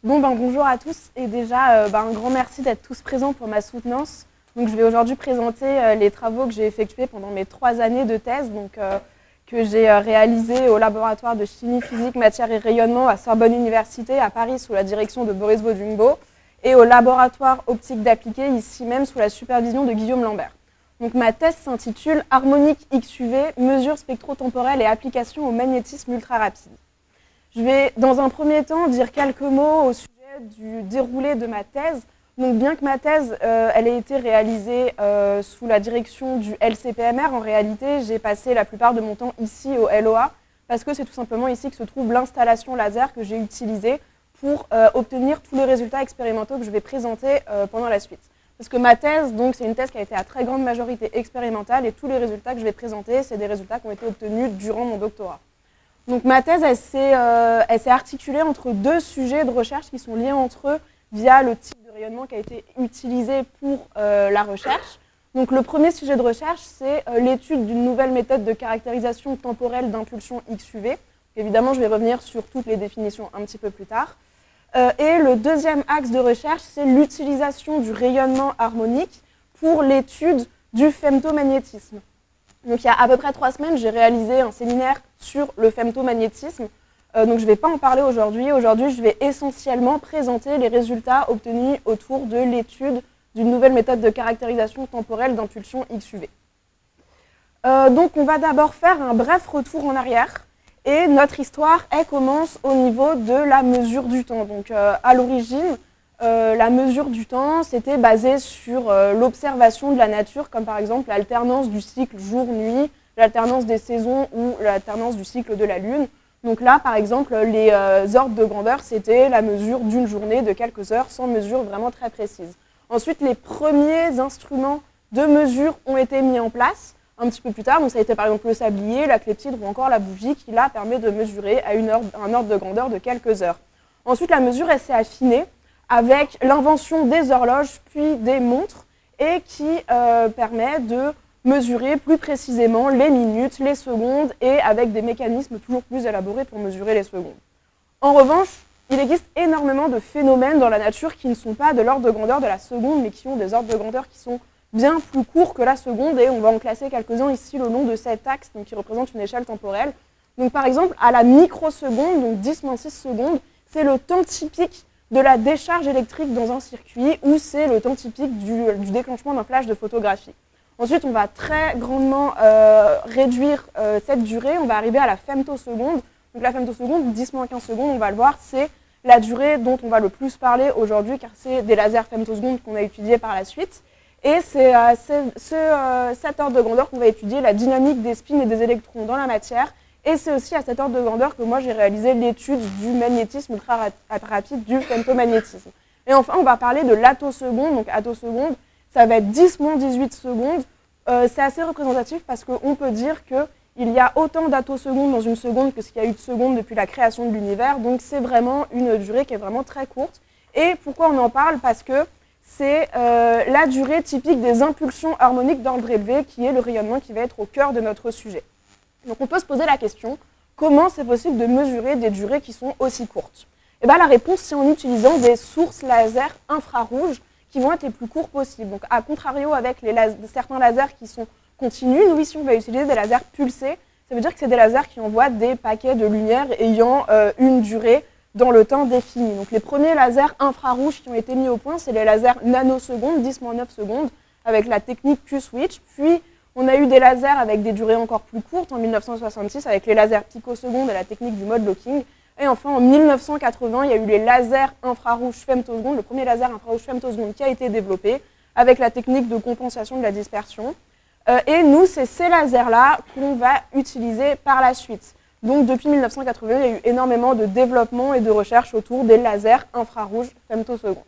Bonjour à tous et déjà un grand merci d'être tous présents pour ma soutenance. Donc, je vais aujourd'hui présenter les travaux que j'ai effectués pendant mes 3 années de thèse, que j'ai réalisés au laboratoire de chimie physique, matière et rayonnement à Sorbonne Université à Paris sous la direction de Boris Baudumbaut et au laboratoire optique d'appliqué ici même sous la supervision de Guillaume Lambert. Donc, ma thèse s'intitule Harmonique XUV, mesures spectro-temporelles et applications au magnétisme ultra rapide. Je vais dans un premier temps dire quelques mots au sujet du déroulé de ma thèse. Donc, bien que ma thèse elle ait été réalisée sous la direction du LCPMR, en réalité j'ai passé la plupart de mon temps ici au LOA parce que c'est tout simplement ici que se trouve l'installation laser que j'ai utilisée pour obtenir tous les résultats expérimentaux que je vais présenter pendant la suite. Parce que ma thèse, c'est une thèse qui a été à très grande majorité expérimentale et tous les résultats que je vais présenter, c'est des résultats qui ont été obtenus durant mon doctorat. Donc ma thèse, elle s'est articulée entre 2 sujets de recherche qui sont liés entre eux via le type de rayonnement qui a été utilisé pour la recherche. Donc le premier sujet de recherche, c'est l'étude d'une nouvelle méthode de caractérisation temporelle d'impulsion XUV. Évidemment, je vais revenir sur toutes les définitions un petit peu plus tard. Et le deuxième axe de recherche, c'est l'utilisation du rayonnement harmonique pour l'étude du femtomagnétisme. Donc il y a à peu près 3 semaines, j'ai réalisé un séminaire sur le femtomagnétisme. Donc je ne vais pas en parler aujourd'hui. Aujourd'hui, je vais essentiellement présenter les résultats obtenus autour de l'étude d'une nouvelle méthode de caractérisation temporelle d'impulsion XUV. Donc on va d'abord faire un bref retour en arrière. Et notre histoire, elle commence au niveau de la mesure du temps. Donc à l'origine, la mesure du temps, c'était basé sur l'observation de la nature, comme par exemple l'alternance du cycle jour-nuit, l'alternance des saisons ou l'alternance du cycle de la Lune. Donc là, par exemple, les ordres de grandeur, c'était la mesure d'une journée de quelques heures, sans mesure vraiment très précise. Ensuite, les premiers instruments de mesure ont été mis en place un petit peu plus tard. Donc ça a été par exemple le sablier, la clepsydre ou encore la bougie qui là permet de mesurer à un ordre de grandeur de quelques heures. Ensuite, la mesure, elle s'est affinée avec l'invention des horloges puis des montres et qui permet de mesurer plus précisément les minutes, les secondes et avec des mécanismes toujours plus élaborés pour mesurer les secondes. En revanche, il existe énormément de phénomènes dans la nature qui ne sont pas de l'ordre de grandeur de la seconde mais qui ont des ordres de grandeur qui sont bien plus courts que la seconde et on va en classer quelques-uns ici le long de cet axe qui représente une échelle temporelle. Donc par exemple, à la microseconde, donc 10-6 secondes, c'est le temps typique de la décharge électrique dans un circuit ou c'est le temps typique du déclenchement d'un flash de photographie. Ensuite, on va très grandement réduire cette durée, on va arriver à la femtoseconde. Donc la femtoseconde, 10-15 secondes, on va le voir, c'est la durée dont on va le plus parler aujourd'hui car c'est des lasers femtosecondes qu'on a étudiés par la suite. Et c'est à cet ordre de grandeur qu'on va étudier la dynamique des spins et des électrons dans la matière. Et c'est aussi à cet ordre de grandeur que moi j'ai réalisé l'étude du magnétisme ultra rapide, du femtomagnétisme. Et enfin, on va parler de l'attoseconde. Donc attoseconde, ça va être 10-18 secondes. C'est assez représentatif parce qu'on peut dire qu'il y a autant d'attosecondes dans une seconde que ce qu'il y a eu de secondes depuis la création de l'univers. Donc c'est vraiment une durée qui est vraiment très courte. Et pourquoi on en parle? Parce que c'est la durée typique des impulsions harmoniques d'ordre élevé qui est le rayonnement qui va être au cœur de notre sujet. Donc on peut se poser la question, comment c'est possible de mesurer des durées qui sont aussi courtes? Et bien la réponse, c'est en utilisant des sources laser infrarouges qui vont être les plus courts possibles. Donc à contrario avec certains lasers qui sont continus, nous ici on va utiliser des lasers pulsés. Ça veut dire que c'est des lasers qui envoient des paquets de lumière ayant une durée dans le temps défini. Donc les premiers lasers infrarouges qui ont été mis au point, c'est les lasers nanosecondes, 10-9 secondes, avec la technique Q-switch. Puis on a eu des lasers avec des durées encore plus courtes en 1966 avec les lasers picosecondes et la technique du mode locking. Et enfin en 1980, il y a eu les lasers infrarouges femtosecondes, le premier laser infrarouge femtoseconde qui a été développé avec la technique de compensation de la dispersion. Et nous, c'est ces lasers-là qu'on va utiliser par la suite. Donc depuis 1980, il y a eu énormément de développement et de recherche autour des lasers infrarouges femtosecondes.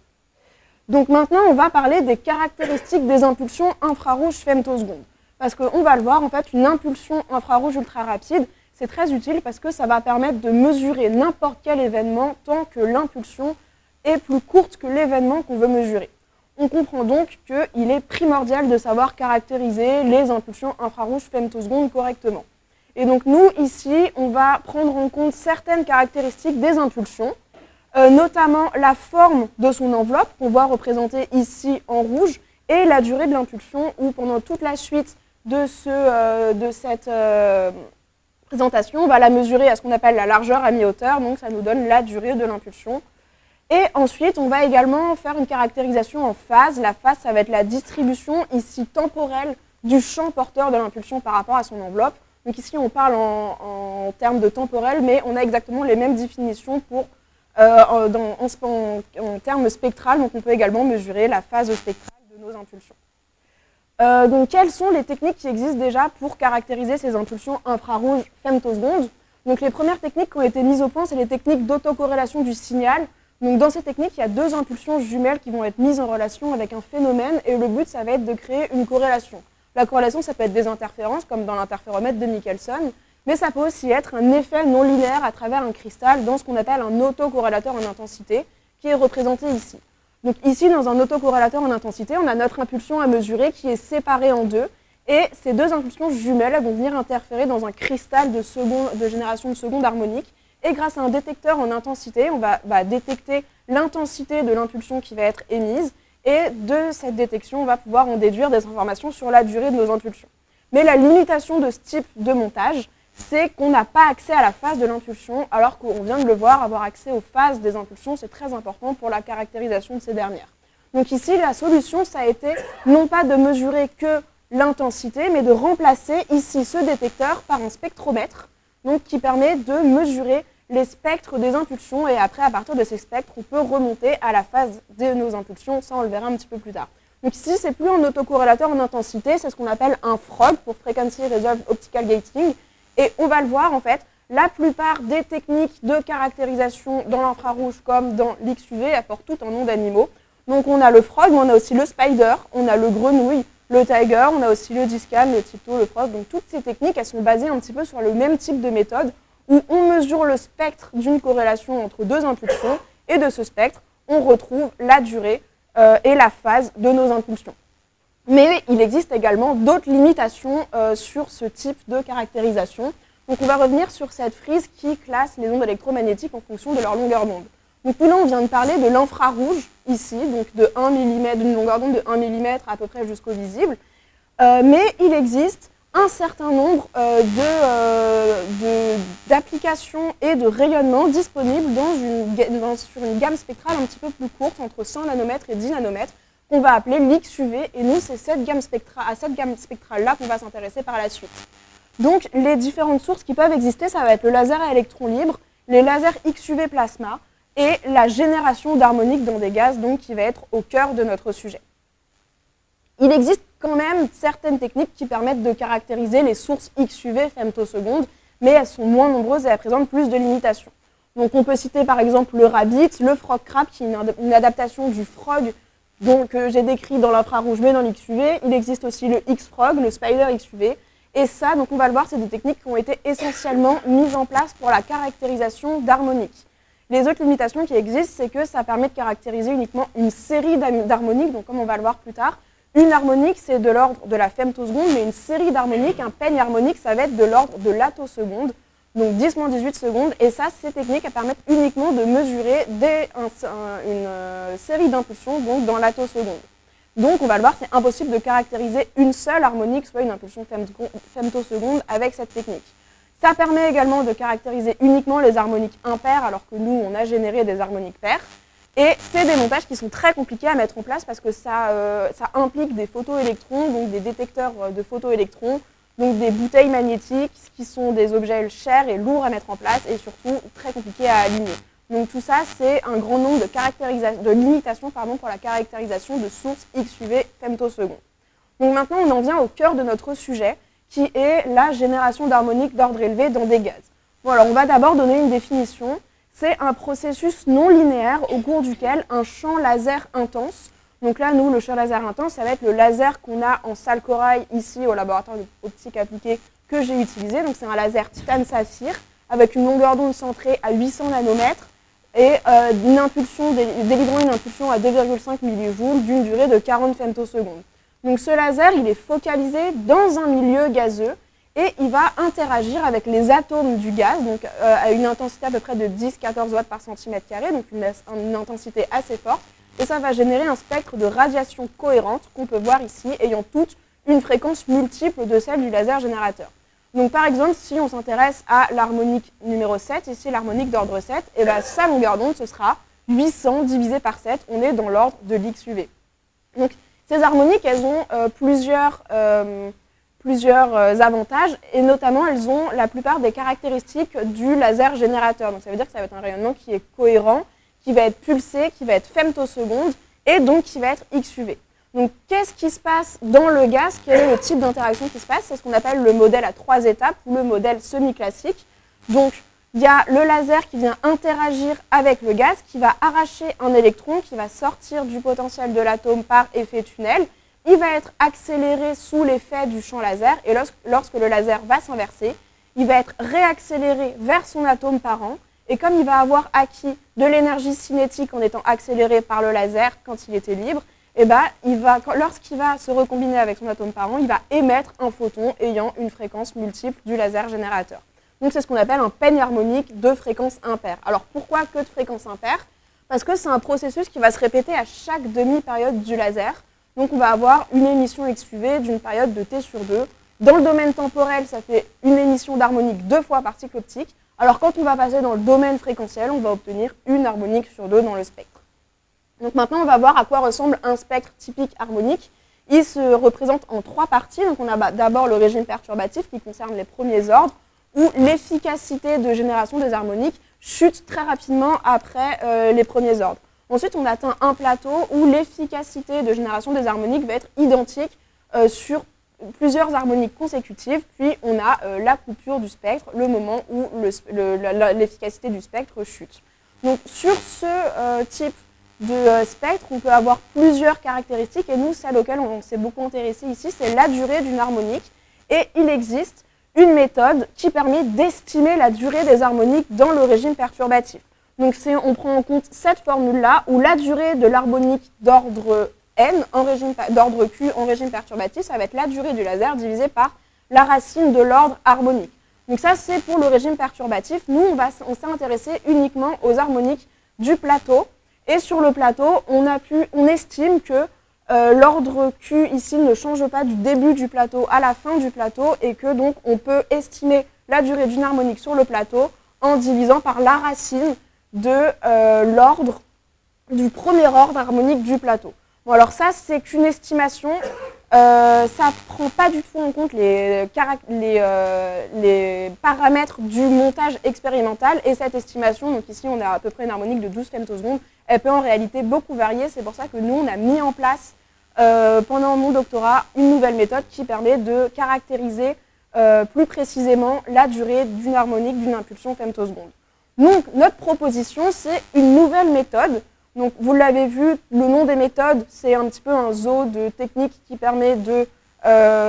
Donc maintenant, on va parler des caractéristiques des impulsions infrarouges femtosecondes. Parce qu'on va le voir, en fait, une impulsion infrarouge ultra rapide, c'est très utile parce que ça va permettre de mesurer n'importe quel événement tant que l'impulsion est plus courte que l'événement qu'on veut mesurer. On comprend donc qu'il est primordial de savoir caractériser les impulsions infrarouges femtosecondes correctement. Et donc nous, ici, on va prendre en compte certaines caractéristiques des impulsions notamment la forme de son enveloppe, qu'on voit représentée ici en rouge, et la durée de l'impulsion, où pendant toute la suite de cette présentation, on va la mesurer à ce qu'on appelle la largeur à mi-hauteur, donc ça nous donne la durée de l'impulsion. Et ensuite, on va également faire une caractérisation en phase. La phase, ça va être la distribution ici temporelle du champ porteur de l'impulsion par rapport à son enveloppe. Donc ici, on parle en termes de temporel, mais on a exactement les mêmes définitions pour, en termes spectral. Donc on peut également mesurer la phase spectrale de nos impulsions. Donc quelles sont les techniques qui existent déjà pour caractériser ces impulsions infrarouges femtosecondes? Donc les premières techniques qui ont été mises au point, c'est les techniques d'autocorrélation du signal. Donc dans ces techniques, il y a deux impulsions jumelles qui vont être mises en relation avec un phénomène, et le but, ça va être de créer une corrélation. La corrélation, ça peut être des interférences, comme dans l'interféromètre de Michelson, mais ça peut aussi être un effet non linéaire à travers un cristal dans ce qu'on appelle un autocorrélateur en intensité, qui est représenté ici. Donc ici, dans un autocorrélateur en intensité, on a notre impulsion à mesurer qui est séparée en deux, et ces deux impulsions jumelles, elles vont venir interférer dans un cristal de génération de secondes harmoniques, et grâce à un détecteur en intensité, on va détecter l'intensité de l'impulsion qui va être émise, et de cette détection, on va pouvoir en déduire des informations sur la durée de nos impulsions. Mais la limitation de ce type de montage, c'est qu'on n'a pas accès à la phase de l'impulsion, alors qu'on vient de le voir, avoir accès aux phases des impulsions, c'est très important pour la caractérisation de ces dernières. Donc ici, la solution, ça a été non pas de mesurer que l'intensité, mais de remplacer ici ce détecteur par un spectromètre, donc qui permet de mesurer les spectres des impulsions, et après, à partir de ces spectres, on peut remonter à la phase de nos impulsions, ça on le verra un petit peu plus tard. Donc ici, c'est plus un autocorrélateur en intensité, c'est ce qu'on appelle un FROG, pour Frequency Resolved Optical Gating, et on va le voir en fait, la plupart des techniques de caractérisation dans l'infrarouge comme dans l'XUV apportent tout un nom d'animaux. Donc on a le frog, mais on a aussi le spider, on a le grenouille, le tiger, on a aussi le discan, le tiptoe, le frog. Donc toutes ces techniques, elles sont basées un petit peu sur le même type de méthode où on mesure le spectre d'une corrélation entre deux impulsions, et de ce spectre, on retrouve la durée et la phase de nos impulsions. Mais il existe également d'autres limitations sur ce type de caractérisation. Donc on va revenir sur cette frise qui classe les ondes électromagnétiques en fonction de leur longueur d'onde. Donc là, on vient de parler de l'infrarouge, ici, donc de 1 mm, d'une longueur d'onde de 1 mm à peu près jusqu'au visible. Mais il existe un certain nombre d'applications et de rayonnements disponibles sur une gamme spectrale un petit peu plus courte, entre 100 nanomètres et 10 nanomètres, qu'on va appeler l'XUV, et nous, c'est à cette gamme spectrale-là qu'on va s'intéresser par la suite. Donc, les différentes sources qui peuvent exister, ça va être le laser à électrons libres, les lasers XUV plasma, et la génération d'harmoniques dans des gaz, donc qui va être au cœur de notre sujet. Il existe quand même certaines techniques qui permettent de caractériser les sources XUV femtosecondes, mais elles sont moins nombreuses et elles présentent plus de limitations. Donc on peut citer par exemple le Rabbit, le Frog Crab, qui est une adaptation du frog que j'ai décrit dans l'infrarouge mais dans l'XUV. Il existe aussi le X-Frog, le Spider XUV. Et ça, donc on va le voir, c'est des techniques qui ont été essentiellement mises en place pour la caractérisation d'harmoniques. Les autres limitations qui existent, c'est que ça permet de caractériser uniquement une série d'harmoniques, donc comme on va le voir plus tard. Une harmonique, c'est de l'ordre de la femtoseconde, mais une série d'harmoniques, un peigne harmonique, ça va être de l'ordre de l'attoseconde, donc 10-18 secondes. Et ça, ces techniques, elles permettent uniquement de mesurer une série d'impulsions, donc dans l'attoseconde. Donc, on va le voir, c'est impossible de caractériser une seule harmonique, soit une impulsion femtoseconde, avec cette technique. Ça permet également de caractériser uniquement les harmoniques impaires, alors que nous, on a généré des harmoniques paires. Et c'est des montages qui sont très compliqués à mettre en place parce que ça implique des photoélectrons, donc des détecteurs de photoélectrons, donc des bouteilles magnétiques qui sont des objets chers et lourds à mettre en place et surtout très compliqués à aligner. Donc tout ça, c'est un grand nombre de limitations pour la caractérisation de sources XUV femtosecondes. Donc maintenant, on en vient au cœur de notre sujet, qui est la génération d'harmoniques d'ordre élevé dans des gaz. Bon, alors on va d'abord donner une définition. C'est un processus non linéaire au cours duquel un champ laser intense, donc là, nous, le champ laser intense, ça va être le laser qu'on a en salle corail ici au laboratoire d'optique appliquée que j'ai utilisé. Donc c'est un laser titane-saphir avec une longueur d'onde centrée à 800 nanomètres et délivrant une impulsion à 2,5 millijoules d'une durée de 40 femtosecondes. Donc ce laser, il est focalisé dans un milieu gazeux et il va interagir avec les atomes du gaz, donc à une intensité à peu près de 10-14 watts par centimètre carré, donc une intensité assez forte, et ça va générer un spectre de radiation cohérente qu'on peut voir ici, ayant toute une fréquence multiple de celle du laser générateur. Donc par exemple, si on s'intéresse à l'harmonique numéro 7, ici l'harmonique d'ordre 7, et bien sa longueur d'onde, ce sera 800 divisé par 7, on est dans l'ordre de l'XUV. Donc ces harmoniques, elles ont plusieurs avantages, et notamment elles ont la plupart des caractéristiques du laser générateur. Donc ça veut dire que ça va être un rayonnement qui est cohérent, qui va être pulsé, qui va être femtoseconde, et donc qui va être XUV. Donc qu'est-ce qui se passe dans le gaz? Quel est le type d'interaction qui se passe? C'est ce qu'on appelle le modèle à 3 étapes, ou le modèle semi-classique. Donc il y a le laser qui vient interagir avec le gaz, qui va arracher un électron, qui va sortir du potentiel de l'atome par effet tunnel. Il va être accéléré sous l'effet du champ laser, et lorsque le laser va s'inverser, il va être réaccéléré vers son atome parent, et comme il va avoir acquis de l'énergie cinétique en étant accéléré par le laser quand il était libre, et ben, lorsqu'il va se recombiner avec son atome parent, il va émettre un photon ayant une fréquence multiple du laser générateur. Donc c'est ce qu'on appelle un peigne harmonique de fréquence impaire. Alors pourquoi que de fréquence impaire? Parce que c'est un processus qui va se répéter à chaque demi-période du laser. Donc on va avoir une émission XUV d'une période de T sur 2. Dans le domaine temporel, ça fait une émission d'harmonique 2 fois par cycle optique. Alors quand on va passer dans le domaine fréquentiel, on va obtenir une harmonique sur 2 dans le spectre. Donc maintenant, on va voir à quoi ressemble un spectre typique harmonique. Il se représente en 3 parties. Donc on a d'abord le régime perturbatif qui concerne les premiers ordres, où l'efficacité de génération des harmoniques chute très rapidement après les premiers ordres. Ensuite, on atteint un plateau où l'efficacité de génération des harmoniques va être identique sur plusieurs harmoniques consécutives, puis on a la coupure du spectre, le moment où l'efficacité du spectre chute. Donc sur ce type de spectre, on peut avoir plusieurs caractéristiques, et nous, celle auquel on s'est beaucoup intéressé ici, c'est la durée d'une harmonique, et il existe une méthode qui permet d'estimer la durée des harmoniques dans le régime perturbatif. Donc on prend en compte cette formule-là, où la durée de l'harmonique d'ordre N, d'ordre Q en régime perturbatif, ça va être la durée du laser divisée par la racine de l'ordre harmonique. Donc ça, c'est pour le régime perturbatif. Nous, on s'est intéressé uniquement aux harmoniques du plateau. Et sur le plateau, on estime que l'ordre Q ici ne change pas du début du plateau à la fin du plateau, et que donc on peut estimer la durée d'une harmonique sur le plateau en divisant par la racine de l'ordre du premier ordre harmonique du plateau. Bon, alors ça, c'est qu'une estimation, ça ne prend pas du tout en compte les paramètres du montage expérimental, et cette estimation, donc ici on a à peu près une harmonique de 12 femtosecondes, elle peut en réalité beaucoup varier. C'est pour ça que nous, on a mis en place pendant mon doctorat une nouvelle méthode qui permet de caractériser plus précisément la durée d'une harmonique d'une impulsion femtoseconde. Donc notre proposition, c'est une nouvelle méthode. Donc vous l'avez vu, le nom des méthodes, c'est un petit peu un zoo de techniques qui permet de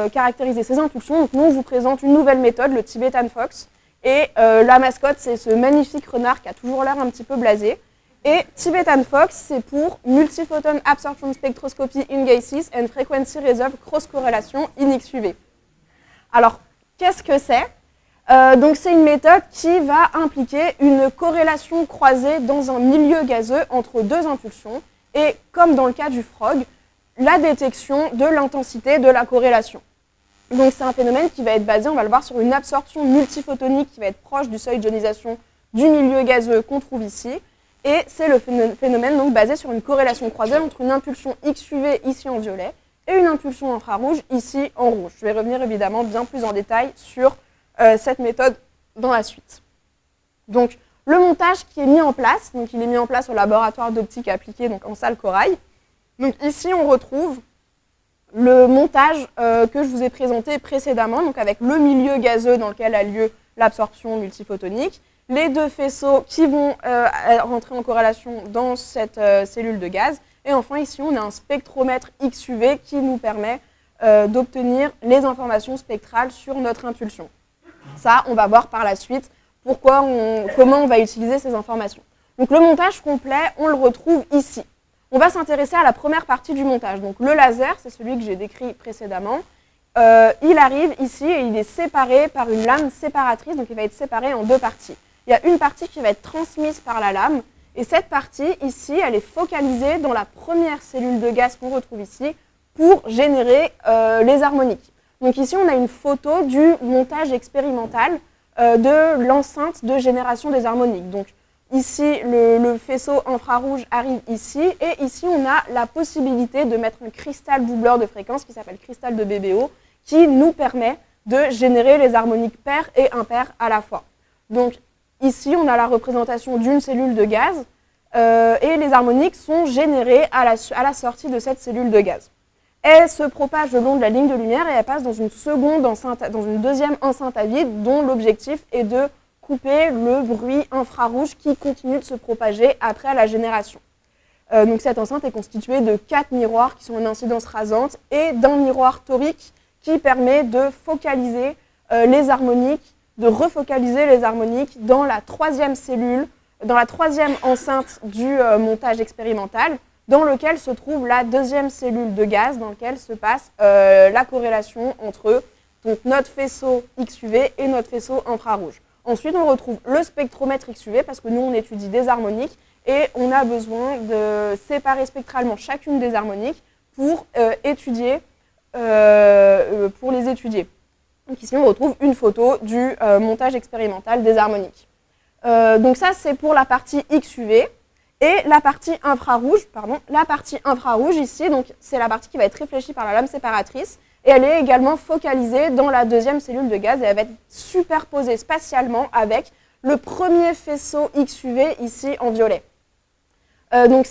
caractériser ces impulsions. Donc nous, on vous présente une nouvelle méthode, le Tibetan Fox, et la mascotte, c'est ce magnifique renard qui a toujours l'air un petit peu blasé. Et Tibetan Fox, c'est pour Multiphoton Absorption Spectroscopy in Gases and Frequency Reserve Cross Correlation in XUV. Alors, qu'est-ce que c'est? Donc c'est une méthode qui va impliquer une corrélation croisée dans un milieu gazeux entre deux impulsions, et comme dans le cas du frog, la détection de l'intensité de la corrélation. Donc c'est un phénomène qui va être basé, on va le voir, sur une absorption multiphotonique qui va être proche du seuil d'ionisation du milieu gazeux qu'on trouve ici. Et c'est le phénomène donc basé sur une corrélation croisée entre une impulsion XUV ici en violet et une impulsion infrarouge ici en rouge. Je vais revenir évidemment bien plus en détail sur cette méthode dans la suite. Donc le montage qui est mis en place, donc il est mis en place au laboratoire d'optique appliquée, donc en salle Corail. Donc ici on retrouve le montage que je vous ai présenté précédemment, donc avec le milieu gazeux dans lequel a lieu l'absorption multiphotonique, les deux faisceaux qui vont rentrer en corrélation dans cette cellule de gaz, et enfin ici on a un spectromètre XUV qui nous permet d'obtenir les informations spectrales sur notre impulsion. Ça, on va voir par la suite comment on va utiliser ces informations. Donc le montage complet, on le retrouve ici. On va s'intéresser à la première partie du montage. Donc le laser, c'est celui que j'ai décrit précédemment. il arrive ici et il est séparé par une lame séparatrice, donc il va être séparé en deux parties. Il y a une partie qui va être transmise par la lame, et cette partie ici, elle est focalisée dans la première cellule de gaz qu'on retrouve ici pour générer les harmoniques. Donc ici, on a une photo du montage expérimental de l'enceinte de génération des harmoniques. Donc ici, le faisceau infrarouge arrive ici, et ici, on a la possibilité de mettre un cristal doubleur de fréquence qui s'appelle cristal de BBO, qui nous permet de générer les harmoniques paires et impaires à la fois. Donc ici, on a la représentation d'une cellule de gaz et les harmoniques sont générées à la sortie de cette cellule de gaz. Elles se propagent le long de la ligne de lumière et elles passent dans une deuxième enceinte à vide dont l'objectif est de couper le bruit infrarouge qui continue de se propager après la génération. Donc cette enceinte est constituée de 4 miroirs qui sont en incidence rasante et d'un miroir torique qui permet de focaliser les harmoniques, de refocaliser les harmoniques dans la troisième cellule, dans la troisième enceinte du montage expérimental, dans lequel se trouve la deuxième cellule de gaz, dans laquelle se passe la corrélation entre donc, notre faisceau XUV et notre faisceau infrarouge. Ensuite, on retrouve le spectromètre XUV, parce que nous, on étudie des harmoniques, et on a besoin de séparer spectralement chacune des harmoniques pour les étudier. Donc ici, on retrouve une photo du montage expérimental des harmoniques. Donc ça, c'est pour la partie XUV. Et la partie infrarouge, ici, c'est la partie qui va être réfléchie par la lame séparatrice. Et elle est également focalisée dans la deuxième cellule de gaz et elle va être superposée spatialement avec le premier faisceau XUV ici en violet. Donc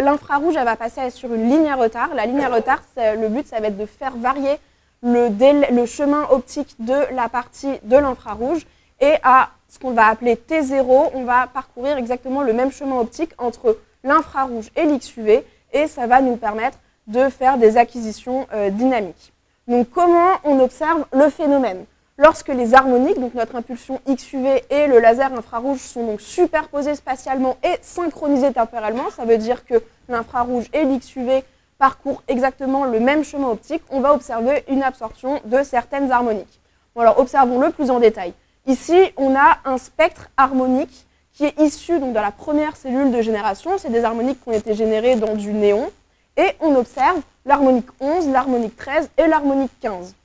l'infrarouge, elle va passer sur une ligne à retard. La ligne à retard, le but, ça va être de faire varier le chemin optique de la partie de l'infrarouge. Et à ce qu'on va appeler T0, on va parcourir exactement le même chemin optique entre l'infrarouge et l'XUV. Et ça va nous permettre de faire des acquisitions dynamiques. Donc comment on observe le phénomène? Lorsque les harmoniques, donc notre impulsion XUV et le laser infrarouge sont donc superposés spatialement et synchronisés temporellement, ça veut dire que l'infrarouge et l'XUV parcourent exactement le même chemin optique, on va observer une absorption de certaines harmoniques. Bon, alors observons-le plus en détail. Ici, on a un spectre harmonique qui est issu donc, de la première cellule de génération. C'est des harmoniques qui ont été générées dans du néon. Et on observe l'harmonique 11, l'harmonique 13 et l'harmonique 15.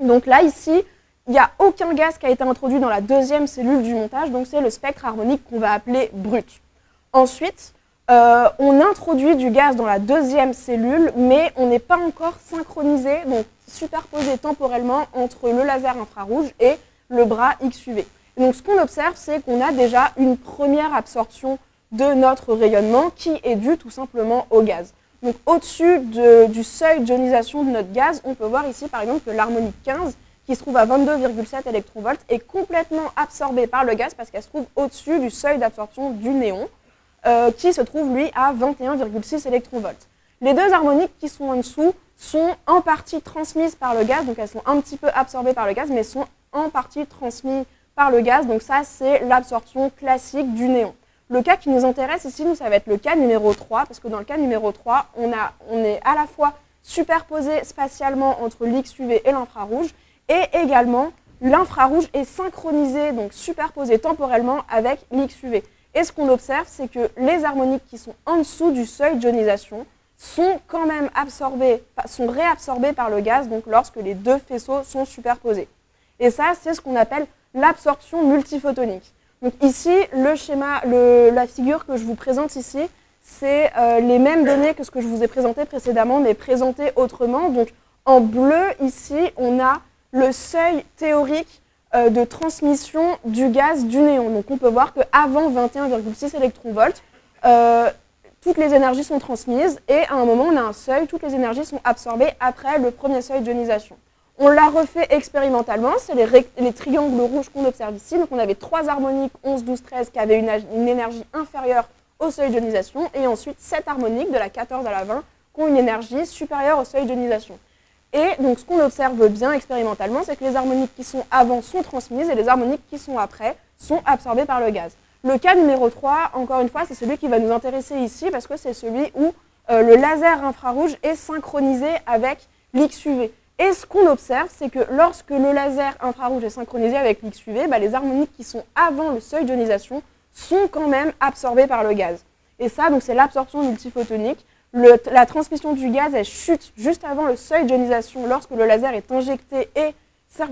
Donc là, ici, il n'y a aucun gaz qui a été introduit dans la deuxième cellule du montage, donc c'est le spectre harmonique qu'on va appeler brut. Ensuite, on introduit du gaz dans la deuxième cellule, mais on n'est pas encore synchronisé, donc superposé temporellement entre le laser infrarouge et le bras XUV. Et donc ce qu'on observe, c'est qu'on a déjà une première absorption de notre rayonnement qui est due tout simplement au gaz. Donc au-dessus du seuil d'ionisation de notre gaz, on peut voir ici par exemple que l'harmonique 15, qui se trouve à 22,7 électronvolts, est complètement absorbée par le gaz parce qu'elle se trouve au-dessus du seuil d'absorption du néon, qui se trouve lui à 21,6 électronvolts. Les deux harmoniques qui sont en dessous sont en partie transmises par le gaz, donc elles sont un petit peu absorbées par le gaz, mais sont en partie transmises par le gaz, donc ça c'est l'absorption classique du néon. Le cas qui nous intéresse ici, ça va être le cas numéro 3, parce que dans le cas numéro 3, on est à la fois superposé spatialement entre l'XUV et l'infrarouge, et également l'infrarouge est synchronisé, donc superposé temporellement avec l'XUV. Et ce qu'on observe, c'est que les harmoniques qui sont en dessous du seuil d'ionisation sont quand même réabsorbées par le gaz, donc lorsque les deux faisceaux sont superposés. Et ça, c'est ce qu'on appelle l'absorption multiphotonique. Donc ici, le schéma, la figure que je vous présente ici, c'est les mêmes données que ce que je vous ai présenté précédemment, mais présentées autrement. Donc en bleu, ici, on a le seuil théorique de transmission du gaz du néon. Donc on peut voir qu'avant 21,6 électronvolts, toutes les énergies sont transmises et à un moment, on a un seuil, toutes les énergies sont absorbées après le premier seuil d'ionisation. On l'a refait expérimentalement, c'est les triangles rouges qu'on observe ici. Donc on avait 3 harmoniques, 11, 12, 13, qui avaient une énergie inférieure au seuil d'ionisation, et ensuite 7 harmoniques, de la 14 à la 20, qui ont une énergie supérieure au seuil d'ionisation. Et donc ce qu'on observe bien expérimentalement, c'est que les harmoniques qui sont avant sont transmises, et les harmoniques qui sont après sont absorbées par le gaz. Le cas numéro 3, encore une fois, c'est celui qui va nous intéresser ici, parce que c'est celui où le laser infrarouge est synchronisé avec l'XUV. Et ce qu'on observe, c'est que lorsque le laser infrarouge est synchronisé avec l'XUV, les harmoniques qui sont avant le seuil d'ionisation sont quand même absorbées par le gaz. Et ça, donc c'est l'absorption multiphotonique. La transmission du gaz, elle chute juste avant le seuil d'ionisation lorsque le laser est injecté et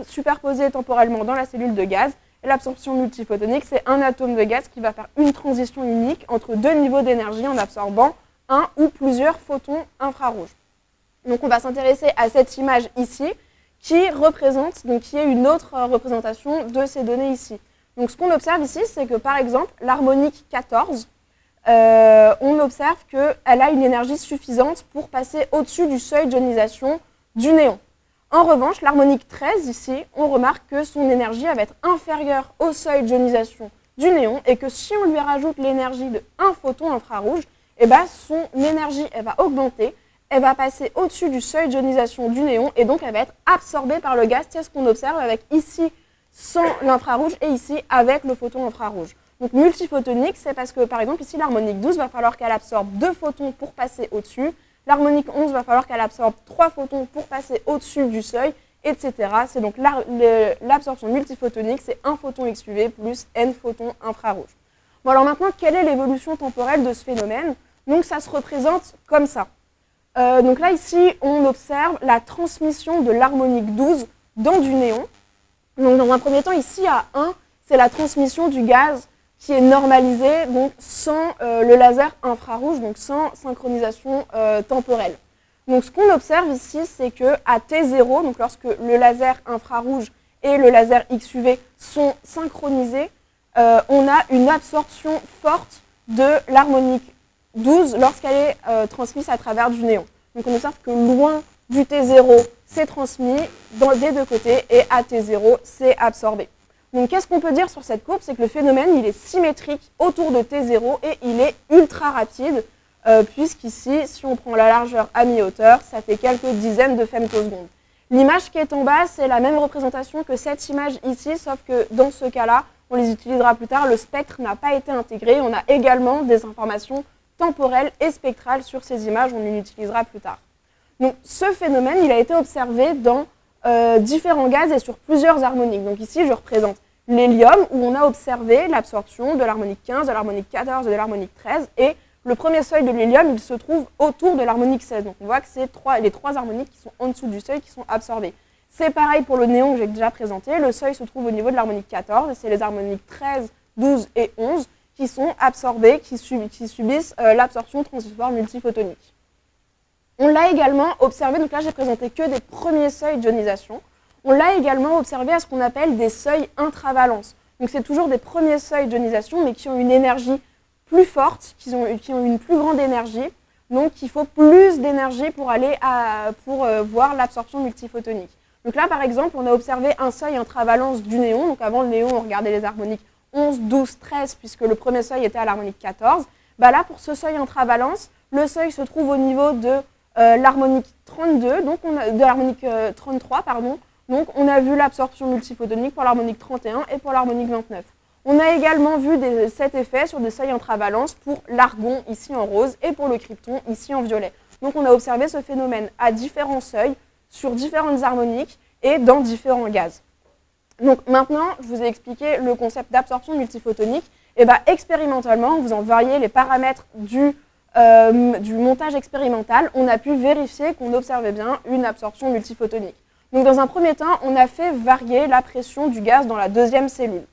superposé temporellement dans la cellule de gaz. Et l'absorption multiphotonique, c'est un atome de gaz qui va faire une transition unique entre deux niveaux d'énergie en absorbant un ou plusieurs photons infrarouges. Donc on va s'intéresser à cette image ici qui représente, donc qui est une autre représentation de ces données ici. Donc ce qu'on observe ici, c'est que par exemple l'harmonique 14, on observe qu'elle a une énergie suffisante pour passer au-dessus du seuil d'ionisation du néon. En revanche, l'harmonique 13 ici, on remarque que son énergie va être inférieure au seuil d'ionisation du néon et que si on lui rajoute l'énergie de 1 photon infrarouge, son énergie elle va augmenter, elle va passer au-dessus du seuil d'ionisation du néon et donc elle va être absorbée par le gaz. C'est ce qu'on observe avec ici sans l'infrarouge et ici avec le photon infrarouge. Donc multiphotonique, c'est parce que par exemple ici l'harmonique 12 va falloir qu'elle absorbe 2 photons pour passer au-dessus. L'harmonique 11 va falloir qu'elle absorbe 3 photons pour passer au-dessus du seuil, etc. C'est donc l'absorption multiphotonique, c'est 1 photon XUV plus N photons infrarouges. Bon alors maintenant, quelle est l'évolution temporelle de ce phénomène? Donc ça se représente comme ça. Donc là ici, on observe la transmission de l'harmonique 12 dans du néon. Donc dans un premier temps, ici à 1, c'est la transmission du gaz qui est normalisé, donc sans le laser infrarouge, donc sans synchronisation temporelle. Donc ce qu'on observe ici, c'est qu'à T0, donc lorsque le laser infrarouge et le laser XUV sont synchronisés, on a une absorption forte de l'harmonique 12 lorsqu'elle est transmise à travers du néon. Donc on observe que loin du T0, c'est transmis des deux côtés et à T0, c'est absorbé. Donc qu'est-ce qu'on peut dire sur cette courbe? C'est que le phénomène il est symétrique autour de T0 et il est ultra rapide, puisqu'ici, si on prend la largeur à mi-hauteur, ça fait quelques dizaines de femtosecondes. L'image qui est en bas, c'est la même représentation que cette image ici, sauf que dans ce cas-là, on les utilisera plus tard, le spectre n'a pas été intégré, on a également des informations temporelles et spectrales sur ces images, on les utilisera plus tard. Donc ce phénomène, il a été observé dans différents gaz et sur plusieurs harmoniques. Donc ici, je représente l'hélium, où on a observé l'absorption de l'harmonique 15, de l'harmonique 14 et de l'harmonique 13, et le premier seuil de l'hélium, il se trouve autour de l'harmonique 16. Donc on voit que c'est les trois harmoniques qui sont en dessous du seuil qui sont absorbées. C'est pareil pour le néon que j'ai déjà présenté, le seuil se trouve au niveau de l'harmonique 14, et c'est les harmoniques 13, 12 et 11 qui sont absorbées, qui subissent l'absorption transitoire multiphotonique. On l'a également observé, donc là j'ai présenté que des premiers seuils d'ionisation, on l'a également observé à ce qu'on appelle des seuils intravalence. Donc c'est toujours des premiers seuils d'ionisation, mais qui ont une énergie plus forte, qui ont une plus grande énergie, donc il faut plus d'énergie pour voir l'absorption multiphotonique. Donc là par exemple, on a observé un seuil intravalence du néon, donc avant le néon on regardait les harmoniques 11, 12, 13, puisque le premier seuil était à l'harmonique 14. Là pour ce seuil intravalence, le seuil se trouve au niveau de l'harmonique 32, donc de l'harmonique 33, pardon. Donc on a vu l'absorption multiphotonique pour l'harmonique 31 et pour l'harmonique 29. On a également vu cet effet sur des seuils intravalence pour l'argon ici en rose et pour le krypton ici en violet. Donc on a observé ce phénomène à différents seuils, sur différentes harmoniques et dans différents gaz. Donc maintenant, je vous ai expliqué le concept d'absorption multiphotonique. Et expérimentalement, vous en variez les paramètres du montage expérimental, on a pu vérifier qu'on observait bien une absorption multiphotonique. Donc dans un premier temps, on a fait varier la pression du gaz dans la deuxième cellule.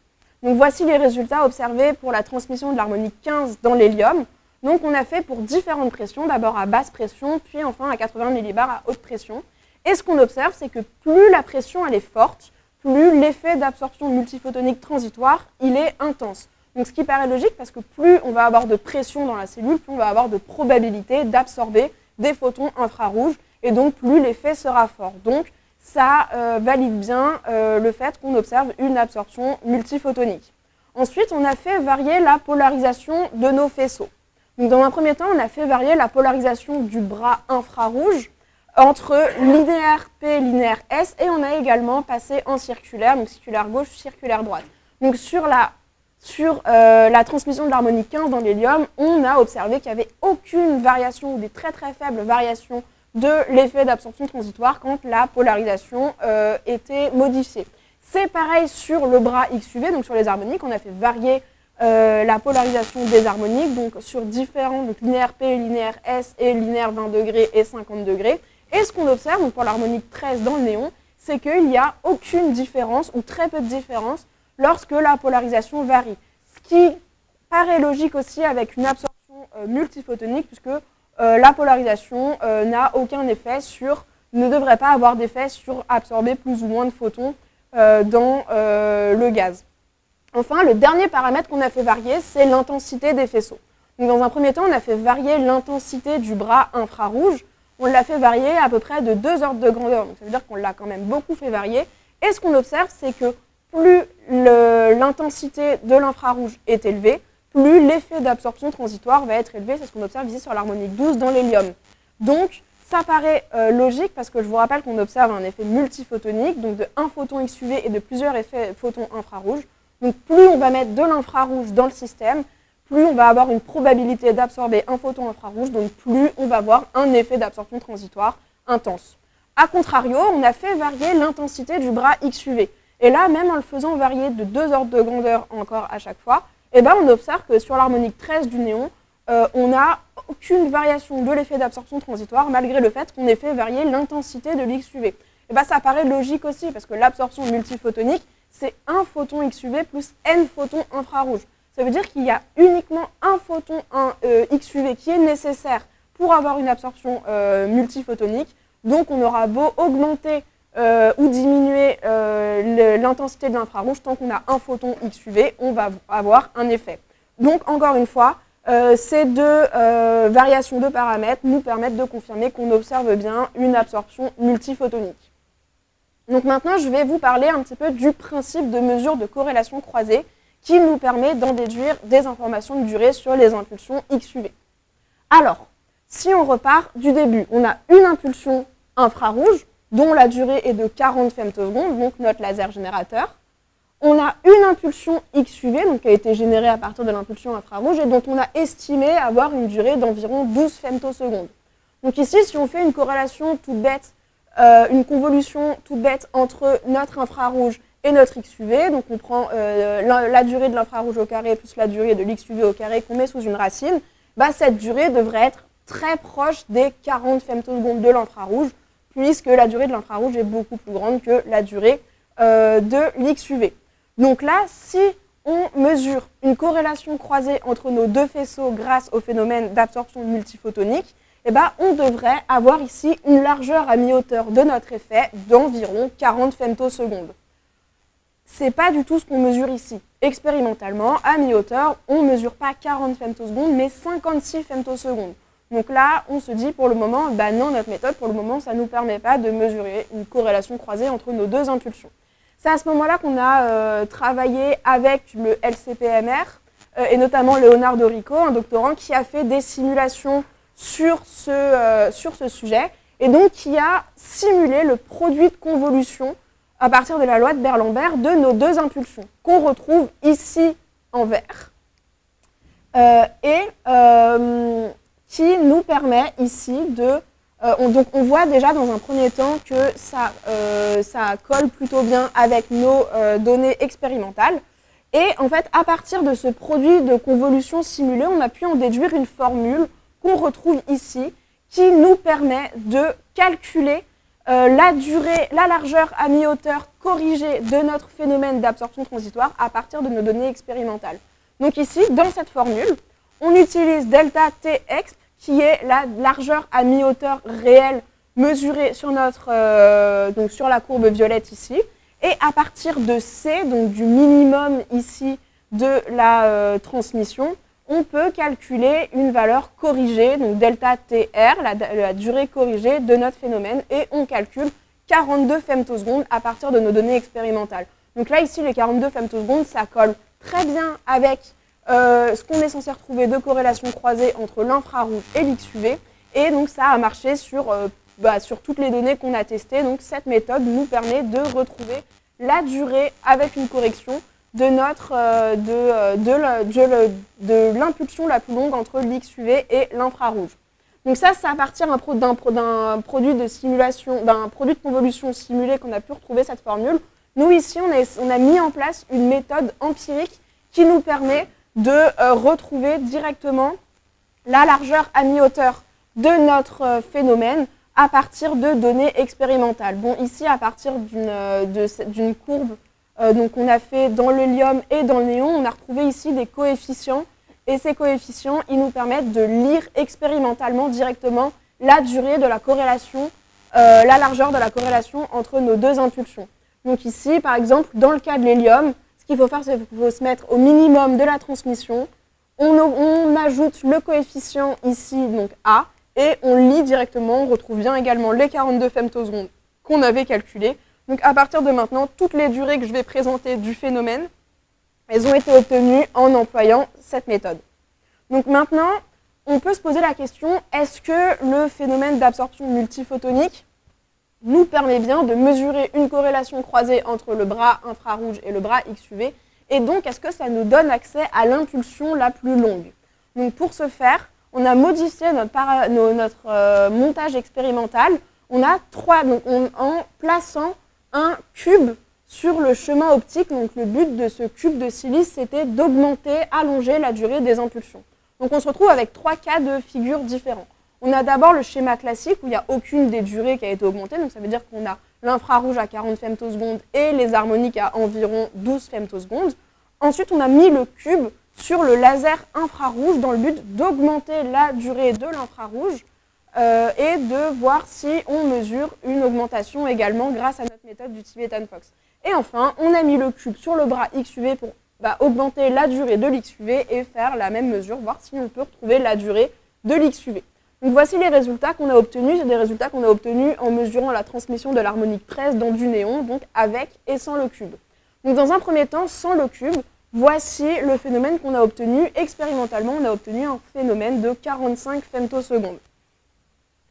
Donc voici les résultats observés pour la transmission de l'harmonique 15 dans l'hélium. Donc on a fait pour différentes pressions, d'abord à basse pression, puis enfin à 80 millibars à haute pression. Et ce qu'on observe, c'est que plus la pression elle est forte, plus l'effet d'absorption multiphotonique transitoire il est intense. Donc ce qui paraît logique parce que plus on va avoir de pression dans la cellule, plus on va avoir de probabilité d'absorber des photons infrarouges et donc plus l'effet sera fort. Donc ça valide bien le fait qu'on observe une absorption multiphotonique. Ensuite, on a fait varier la polarisation de nos faisceaux. Donc dans un premier temps, on a fait varier la polarisation du bras infrarouge entre linéaire P, linéaire S, et on a également passé en circulaire, donc circulaire gauche, circulaire droite. Donc sur la transmission de l'harmonique 15 dans l'hélium, on a observé qu'il n'y avait aucune variation ou des très très faibles variations de l'effet d'absorption transitoire quand la polarisation était modifiée. C'est pareil sur le bras XUV, donc sur les harmoniques, on a fait varier la polarisation des harmoniques, donc sur différents, donc linéaire P, linéaire S et linéaire 20 degrés et 50 degrés. Et ce qu'on observe, donc pour l'harmonique 13 dans le néon, c'est qu'il n'y a aucune différence ou très peu de différence lorsque la polarisation varie. Ce qui paraît logique aussi avec une absorption multiphotonique, puisque la polarisation n'a aucun effet ne devrait pas avoir d'effet sur absorber plus ou moins de photons dans le gaz. Enfin, le dernier paramètre qu'on a fait varier, c'est l'intensité des faisceaux. Donc, dans un premier temps, on a fait varier l'intensité du bras infrarouge. On l'a fait varier à peu près de 2 ordres de grandeur. Donc, ça veut dire qu'on l'a quand même beaucoup fait varier. Et ce qu'on observe, c'est que plus l'intensité de l'infrarouge est élevée, plus l'effet d'absorption transitoire va être élevé. C'est ce qu'on observe ici sur l'harmonique 12 dans l'hélium. Donc, ça paraît logique parce que je vous rappelle qu'on observe un effet multiphotonique, donc de un photon XUV et de plusieurs effets photons infrarouges. Donc, plus on va mettre de l'infrarouge dans le système, plus on va avoir une probabilité d'absorber un photon infrarouge, donc plus on va avoir un effet d'absorption transitoire intense. A contrario, on a fait varier l'intensité du bras XUV. Et là, même en le faisant varier de 2 ordres de grandeur encore à chaque fois, eh ben, on observe que sur l'harmonique 13 du néon, on n'a aucune variation de l'effet d'absorption transitoire, malgré le fait qu'on ait fait varier l'intensité de l'XUV. Et ben, ça paraît logique aussi, parce que l'absorption multiphotonique, c'est un photon XUV plus n photons infrarouges. Ça veut dire qu'il y a uniquement un photon XUV qui est nécessaire pour avoir une absorption multiphotonique. Donc on aura beau augmenter ou diminuer l'intensité de l'infrarouge, tant qu'on a un photon XUV, on va avoir un effet. Donc encore une fois, ces deux variations de paramètres nous permettent de confirmer qu'on observe bien une absorption multiphotonique. Donc maintenant, je vais vous parler un petit peu du principe de mesure de corrélation croisée qui nous permet d'en déduire des informations de durée sur les impulsions XUV. Alors, si on repart du début, on a une impulsion infrarouge dont la durée est de 40 femtosecondes, donc notre laser générateur. On a une impulsion XUV, donc qui a été générée à partir de l'impulsion infrarouge et dont on a estimé avoir une durée d'environ 12 femtosecondes. Donc ici, si on fait une corrélation toute bête, une convolution toute bête entre notre infrarouge et notre XUV, donc on prend la durée de l'infrarouge au carré plus la durée de l'XUV au carré qu'on met sous une racine, bah cette durée devrait être très proche des 40 femtosecondes de l'infrarouge, puisque la durée de l'infrarouge est beaucoup plus grande que la durée de l'XUV. Donc là, si on mesure une corrélation croisée entre nos deux faisceaux grâce au phénomène d'absorption multiphotonique, eh ben, on devrait avoir ici une largeur à mi-hauteur de notre effet d'environ 40 femtosecondes. Ce n'est pas du tout ce qu'on mesure ici. Expérimentalement, à mi-hauteur, on ne mesure pas 40 femtosecondes, mais 56 femtosecondes. Donc là, on se dit pour le moment, bah non, notre méthode, pour le moment, ça ne nous permet pas de mesurer une corrélation croisée entre nos deux impulsions. C'est à ce moment-là qu'on a travaillé avec le LCPMR, et notamment Leonardo Rico, un doctorant qui a fait des simulations sur ce sujet, et donc qui a simulé le produit de convolution à partir de la loi de Beer-Lambert de nos deux impulsions, qu'on retrouve ici en vert, qui nous permet ici de... donc on voit déjà dans un premier temps que ça colle plutôt bien avec nos données expérimentales. Et en fait, à partir de ce produit de convolution simulé, on a pu en déduire une formule qu'on retrouve ici, qui nous permet de calculer la durée, la largeur à mi-hauteur corrigée de notre phénomène d'absorption transitoire à partir de nos données expérimentales. Donc ici, dans cette formule, on utilise delta Tx, qui est la largeur à mi-hauteur réelle mesurée sur donc sur la courbe violette ici. Et à partir de C, donc du minimum ici de la transmission, on peut calculer une valeur corrigée, donc delta Tr, la durée corrigée de notre phénomène, et on calcule 42 femtosecondes à partir de nos données expérimentales. Donc là, ici, les 42 femtosecondes, ça colle très bien avec ce qu'on est censé retrouver de corrélation croisée entre l'infrarouge et l'XUV, et donc ça a marché sur toutes les données qu'on a testées. Donc cette méthode nous permet de retrouver la durée avec une correction de l'impulsion la plus longue entre l'XUV et l'infrarouge. Donc ça, c'est à partir d'un produit de simulation, d'un produit de convolution simulé qu'on a pu retrouver cette formule. Nous, ici, on a mis en place une méthode empirique qui nous permet de retrouver directement la largeur à mi-hauteur de notre phénomène à partir de données expérimentales. Bon, ici, à partir d'une courbe donc on a fait dans le l'hélium et dans le néon, on a retrouvé ici des coefficients. Et ces coefficients, ils nous permettent de lire expérimentalement directement la durée de la corrélation, la largeur de la corrélation entre nos deux impulsions. Donc ici, par exemple, dans le cas de l'hélium, ce qu'il faut faire, c'est qu'il faut se mettre au minimum de la transmission. On ajoute le coefficient ici, donc A, et on lit directement, on retrouve bien également les 42 femtosecondes qu'on avait calculées. Donc à partir de maintenant, toutes les durées que je vais présenter du phénomène, elles ont été obtenues en employant cette méthode. Donc maintenant, on peut se poser la question, est-ce que le phénomène d'absorption multiphotonique nous permet bien de mesurer une corrélation croisée entre le bras infrarouge et le bras XUV, et donc est-ce que ça nous donne accès à l'impulsion la plus longue? Donc pour ce faire, on a modifié notre montage expérimental. On a en plaçant un cube sur le chemin optique. Donc le but de ce cube de silice, c'était d'augmenter, allonger la durée des impulsions. Donc on se retrouve avec 3 cas de figure différents. On a d'abord le schéma classique où il n'y a aucune des durées qui a été augmentée. Donc ça veut dire qu'on a l'infrarouge à 40 femtosecondes et les harmoniques à environ 12 femtosecondes. Ensuite, on a mis le cube sur le laser infrarouge dans le but d'augmenter la durée de l'infrarouge et de voir si on mesure une augmentation également grâce à notre méthode du Tibetan-Fox. Et enfin, on a mis le cube sur le bras XUV pour augmenter la durée de l'XUV et faire la même mesure, voir si on peut retrouver la durée de l'XUV. Donc voici les résultats qu'on a obtenus. C'est des résultats qu'on a obtenus en mesurant la transmission de l'harmonique 13 dans du néon, donc avec et sans le cube. Donc dans un premier temps, sans le cube, voici le phénomène qu'on a obtenu. Expérimentalement, on a obtenu un phénomène de 45 femtosecondes.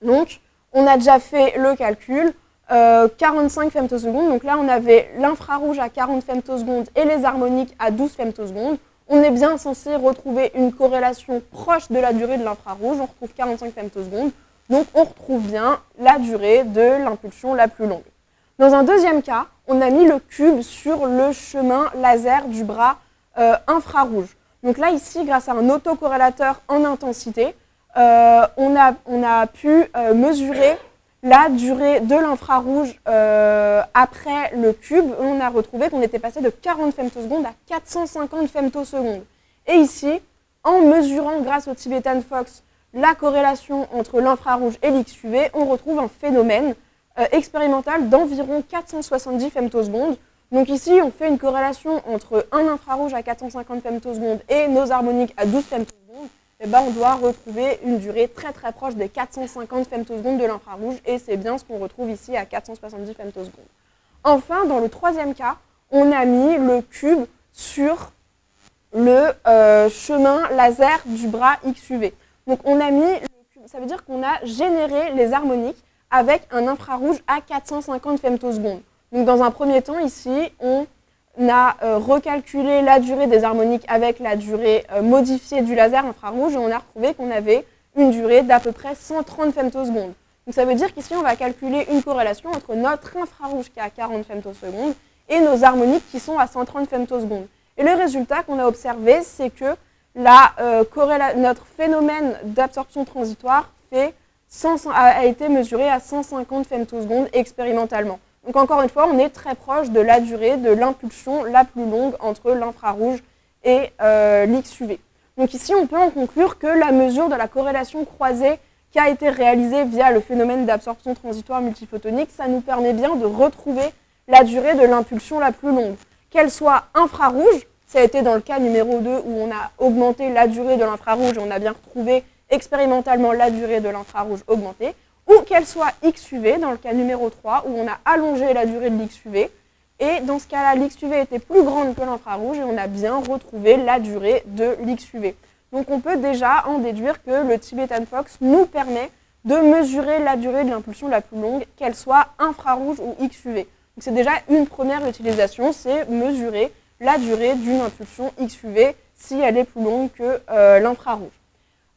Donc, on a déjà fait le calcul, 45 femtosecondes. Donc là, on avait l'infrarouge à 40 femtosecondes et les harmoniques à 12 femtosecondes. On est bien censé retrouver une corrélation proche de la durée de l'infrarouge. On retrouve 45 femtosecondes. Donc, on retrouve bien la durée de l'impulsion la plus longue. Dans un deuxième cas, on a mis le cube sur le chemin laser du bras infrarouge. Donc là, ici, grâce à un autocorrélateur en intensité, on a pu mesurer la durée de l'infrarouge après le cube. On a retrouvé qu'on était passé de 40 femtosecondes à 450 femtosecondes. Et ici, en mesurant grâce au Tibetan-Fox la corrélation entre l'infrarouge et l'XUV, on retrouve un phénomène expérimental d'environ 470 femtosecondes. Donc ici, on fait une corrélation entre un infrarouge à 450 femtosecondes et nos harmoniques à 12 femtosecondes. Et on doit retrouver une durée très très proche des 450 femtosecondes de l'infrarouge, et c'est bien ce qu'on retrouve ici à 470 femtosecondes. Enfin, dans le troisième cas, on a mis le cube sur le chemin laser du bras XUV. Donc on a mis le cube, ça veut dire qu'on a généré les harmoniques avec un infrarouge à 450 femtosecondes. Donc dans un premier temps, ici, on a recalculé la durée des harmoniques avec la durée modifiée du laser infrarouge et on a retrouvé qu'on avait une durée d'à peu près 130 femtosecondes. Donc ça veut dire qu'ici, on va calculer une corrélation entre notre infrarouge qui est à 40 femtosecondes et nos harmoniques qui sont à 130 femtosecondes. Et le résultat qu'on a observé, c'est que notre phénomène d'absorption transitoire a été mesuré à 150 femtosecondes expérimentalement. Donc encore une fois, on est très proche de la durée de l'impulsion la plus longue entre l'infrarouge et l'XUV. Donc ici, on peut en conclure que la mesure de la corrélation croisée qui a été réalisée via le phénomène d'absorption transitoire multiphotonique, ça nous permet bien de retrouver la durée de l'impulsion la plus longue. Qu'elle soit infrarouge, ça a été dans le cas numéro 2 où on a augmenté la durée de l'infrarouge et on a bien retrouvé expérimentalement la durée de l'infrarouge augmentée, ou qu'elle soit XUV, dans le cas numéro 3, où on a allongé la durée de l'XUV, et dans ce cas-là, l'XUV était plus grande que l'infrarouge, et on a bien retrouvé la durée de l'XUV. Donc on peut déjà en déduire que le Tibetan-Fox nous permet de mesurer la durée de l'impulsion la plus longue, qu'elle soit infrarouge ou XUV. Donc c'est déjà une première utilisation, c'est mesurer la durée d'une impulsion XUV si elle est plus longue que l'infrarouge.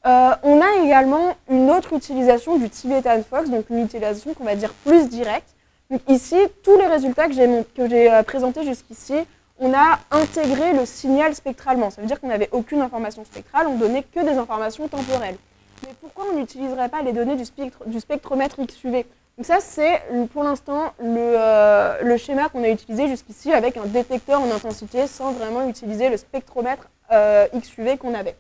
On a également une autre utilisation du Tibetan Fox, donc une utilisation qu'on va dire plus directe. Donc ici, tous les résultats que j'ai présentés jusqu'ici, on a intégré le signal spectralement. Ça veut dire qu'on n'avait aucune information spectrale, on donnait que des informations temporelles. Mais pourquoi on n'utiliserait pas les données du spectromètre XUV? Donc ça, c'est pour l'instant le schéma qu'on a utilisé jusqu'ici avec un détecteur en intensité sans vraiment utiliser le spectromètre XUV qu'on avait.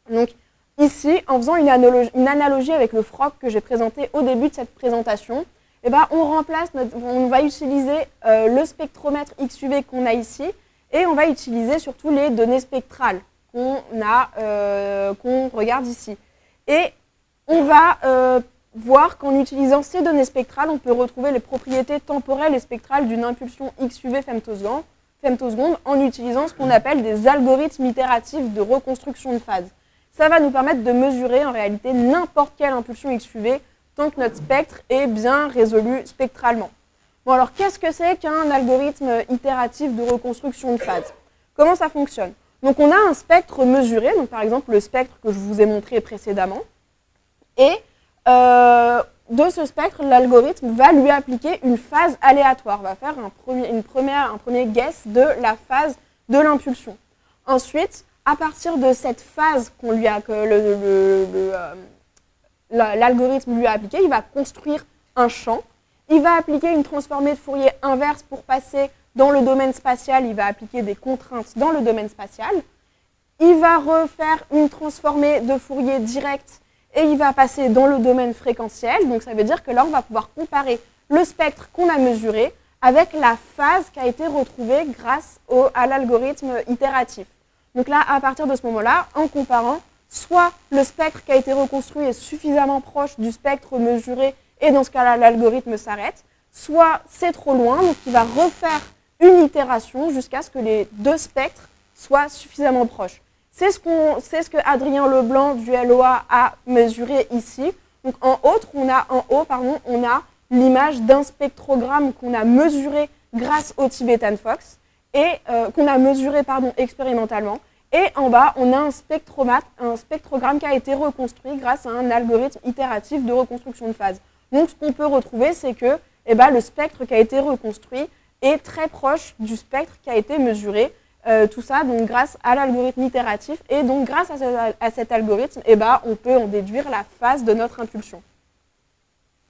Donc ici, en faisant une analogie avec le FROC que j'ai présenté au début de cette présentation, eh ben, on va utiliser le spectromètre XUV qu'on a ici et on va utiliser surtout les données spectrales qu'on regarde ici. Et on va voir qu'en utilisant ces données spectrales, on peut retrouver les propriétés temporelles et spectrales d'une impulsion XUV femtoseconde en utilisant ce qu'on appelle des algorithmes itératifs de reconstruction de phase. Ça va nous permettre de mesurer en réalité n'importe quelle impulsion XUV tant que notre spectre est bien résolu spectralement. Bon alors, qu'est-ce que c'est qu'un algorithme itératif de reconstruction de phase? Comment ça fonctionne? Donc on a un spectre mesuré, donc par exemple le spectre que je vous ai montré précédemment, et de ce spectre, l'algorithme va lui appliquer une phase aléatoire, va faire un premier guess de la phase de l'impulsion. Ensuite, à partir de cette phase que l'algorithme lui a appliquée, il va construire un champ, il va appliquer une transformée de Fourier inverse pour passer dans le domaine spatial, il va appliquer des contraintes dans le domaine spatial, il va refaire une transformée de Fourier directe et il va passer dans le domaine fréquentiel. Donc ça veut dire que là, on va pouvoir comparer le spectre qu'on a mesuré avec la phase qui a été retrouvée grâce à l'algorithme itératif. Donc là, à partir de ce moment-là, en comparant, soit le spectre qui a été reconstruit est suffisamment proche du spectre mesuré et dans ce cas-là, l'algorithme s'arrête, soit c'est trop loin, donc il va refaire une itération jusqu'à ce que les deux spectres soient suffisamment proches. C'est ce que Adrien Leblanc du LOA a mesuré ici. Donc en haut, on a l'image d'un spectrogramme qu'on a mesuré grâce au Tibetan Fox et qu'on a mesuré expérimentalement. Et en bas, on a un spectrogramme qui a été reconstruit grâce à un algorithme itératif de reconstruction de phase. Donc ce qu'on peut retrouver, c'est que le spectre qui a été reconstruit est très proche du spectre qui a été mesuré. Tout ça donc grâce à l'algorithme itératif. Et donc grâce à cet algorithme, on peut en déduire la phase de notre impulsion.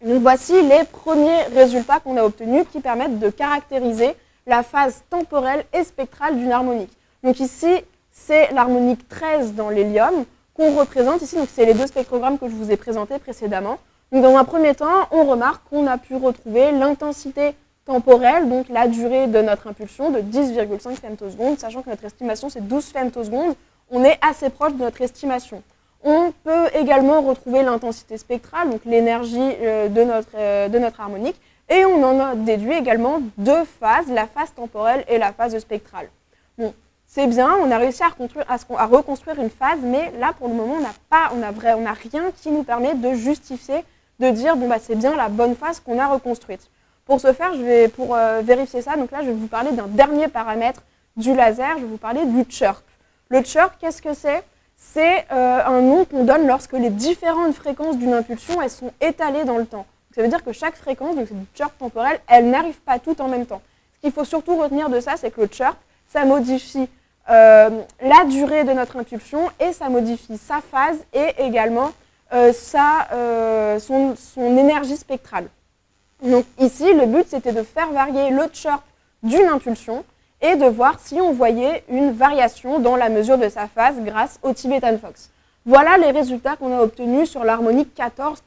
Donc voici les premiers résultats qu'on a obtenus qui permettent de caractériser la phase temporelle et spectrale d'une harmonique. Donc ici, c'est l'harmonique 13 dans l'hélium qu'on représente ici. Donc c'est les deux spectrogrammes que je vous ai présentés précédemment. Donc dans un premier temps, on remarque qu'on a pu retrouver l'intensité temporelle, donc la durée de notre impulsion de 10,5 femtosecondes, sachant que notre estimation c'est 12 femtosecondes, on est assez proche de notre estimation. On peut également retrouver l'intensité spectrale, donc l'énergie de notre harmonique, et on en a déduit également deux phases, la phase temporelle et la phase spectrale. Bon, c'est bien, on a réussi à reconstruire une phase, mais là pour le moment on n'a rien qui nous permet de justifier, de dire c'est bien la bonne phase qu'on a reconstruite. Pour ce faire, pour vérifier ça, donc là je vais vous parler d'un dernier paramètre du laser, je vais vous parler du chirp. Le chirp, qu'est-ce que c'est? C'est un nom qu'on donne lorsque les différentes fréquences d'une impulsion, elles sont étalées dans le temps. Ça veut dire que chaque fréquence, donc c'est du chirp temporel, elle n'arrive pas toutes en même temps. Ce qu'il faut surtout retenir de ça, c'est que le chirp, ça modifie la durée de notre impulsion et ça modifie sa phase et également son énergie spectrale. Donc ici, le but, c'était de faire varier le chirp d'une impulsion et de voir si on voyait une variation dans la mesure de sa phase grâce au Tibetan Fox. Voilà les résultats qu'on a obtenus sur l'harmonique 14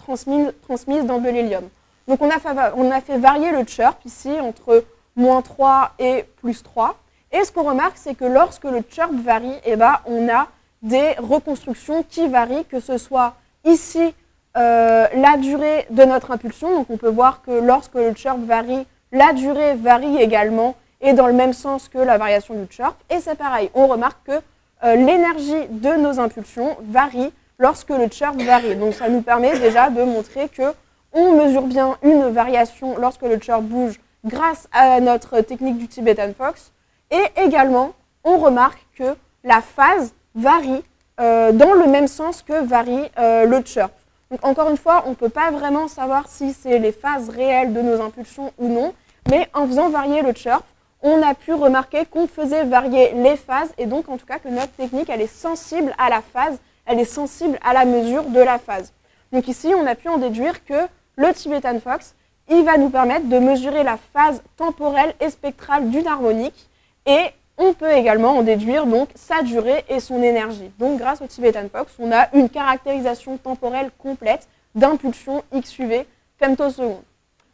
transmise dans de l'hélium. Donc on a fait varier le chirp ici entre -3 et +3. Et ce qu'on remarque, c'est que lorsque le chirp varie, on a des reconstructions qui varient, que ce soit ici la durée de notre impulsion. Donc on peut voir que lorsque le chirp varie, la durée varie également et dans le même sens que la variation du chirp. Et c'est pareil, on remarque que l'énergie de nos impulsions varie lorsque le chirp varie. Donc ça nous permet déjà de montrer qu'on mesure bien une variation lorsque le chirp bouge grâce à notre technique du Tibetan Fox. Et également, on remarque que la phase varie dans le même sens que varie le chirp. Donc encore une fois, on ne peut pas vraiment savoir si c'est les phases réelles de nos impulsions ou non, mais en faisant varier le chirp, on a pu remarquer qu'on faisait varier les phases et donc en tout cas que notre technique, elle est sensible à la phase, elle est sensible à la mesure de la phase. Donc ici, on a pu en déduire que le Tibetan Fox, il va nous permettre de mesurer la phase temporelle et spectrale d'une harmonique et on peut également en déduire donc sa durée et son énergie. Donc grâce au Tibetan Fox, on a une caractérisation temporelle complète d'impulsion XUV femtoseconde.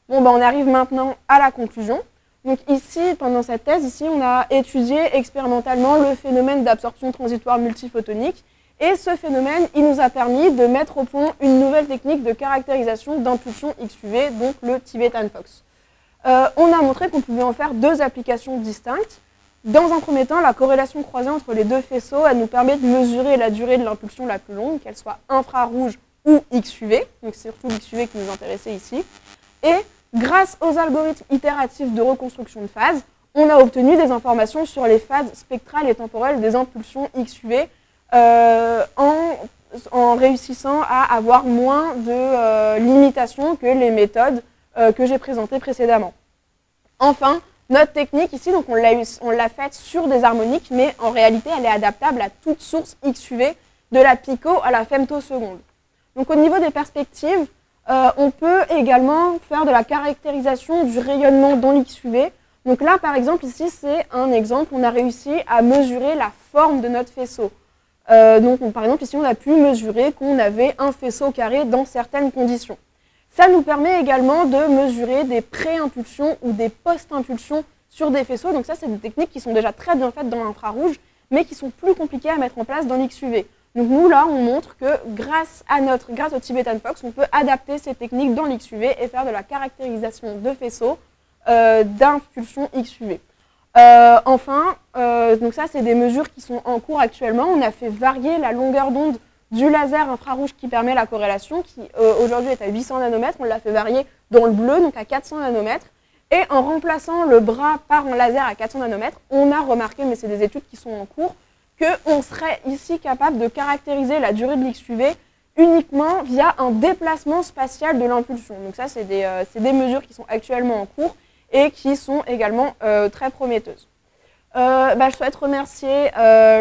Bon, on arrive maintenant à la conclusion. Donc ici, pendant cette thèse, ici, on a étudié expérimentalement le phénomène d'absorption transitoire multiphotonique. Et ce phénomène, il nous a permis de mettre au point une nouvelle technique de caractérisation d'impulsion XUV, donc le Tibetan Fox. On a montré qu'on pouvait en faire deux applications distinctes. Dans un premier temps, la corrélation croisée entre les deux faisceaux, elle nous permet de mesurer la durée de l'impulsion la plus longue, qu'elle soit infrarouge ou XUV. Donc c'est surtout l'XUV qui nous intéressait ici. Et grâce aux algorithmes itératifs de reconstruction de phase, on a obtenu des informations sur les phases spectrales et temporelles des impulsions XUV en réussissant à avoir moins de limitations que les méthodes que j'ai présentées précédemment. Enfin, notre technique ici, donc on l'a faite sur des harmoniques, mais en réalité, elle est adaptable à toute source XUV, de la pico à la femtoseconde. Donc au niveau des perspectives, on peut également faire de la caractérisation du rayonnement dans l'XUV. Donc là, par exemple, ici, c'est un exemple, on a réussi à mesurer la forme de notre faisceau. Par exemple, ici, on a pu mesurer qu'on avait un faisceau carré dans certaines conditions. Ça nous permet également de mesurer des pré-impulsions ou des post-impulsions sur des faisceaux. Donc ça, c'est des techniques qui sont déjà très bien faites dans l'infrarouge, mais qui sont plus compliquées à mettre en place dans l'XUV. Donc nous, là, on montre que grâce au Tibetan Fox, on peut adapter ces techniques dans l'XUV et faire de la caractérisation de faisceaux d'impulsion XUV. Donc ça, c'est des mesures qui sont en cours actuellement. On a fait varier la longueur d'onde du laser infrarouge qui permet la corrélation, qui aujourd'hui est à 800 nanomètres. On l'a fait varier dans le bleu, donc à 400 nanomètres. Et en remplaçant le bras par un laser à 400 nanomètres, on a remarqué, mais c'est des études qui sont en cours, qu'on serait ici capable de caractériser la durée de l'XUV uniquement via un déplacement spatial de l'impulsion. Donc ça, c'est des mesures qui sont actuellement en cours et qui sont également très prometteuses. Je souhaite remercier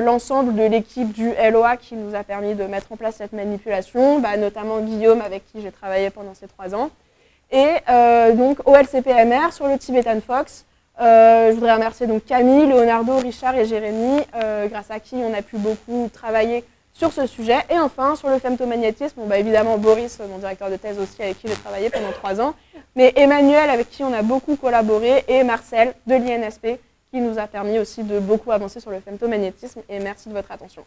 l'ensemble de l'équipe du LOA qui nous a permis de mettre en place cette manipulation, notamment Guillaume avec qui j'ai travaillé pendant ces 3 ans, et donc OLCPMR sur le Tibetan Fox. Je voudrais remercier donc Camille, Leonardo, Richard et Jérémy, grâce à qui on a pu beaucoup travailler sur ce sujet. Et enfin, sur le femtomagnétisme, évidemment Boris, mon directeur de thèse aussi, avec qui j'ai travaillé pendant 3 ans, mais Emmanuel, avec qui on a beaucoup collaboré, et Marcel de l'INSP, qui nous a permis aussi de beaucoup avancer sur le femtomagnétisme. Et merci de votre attention.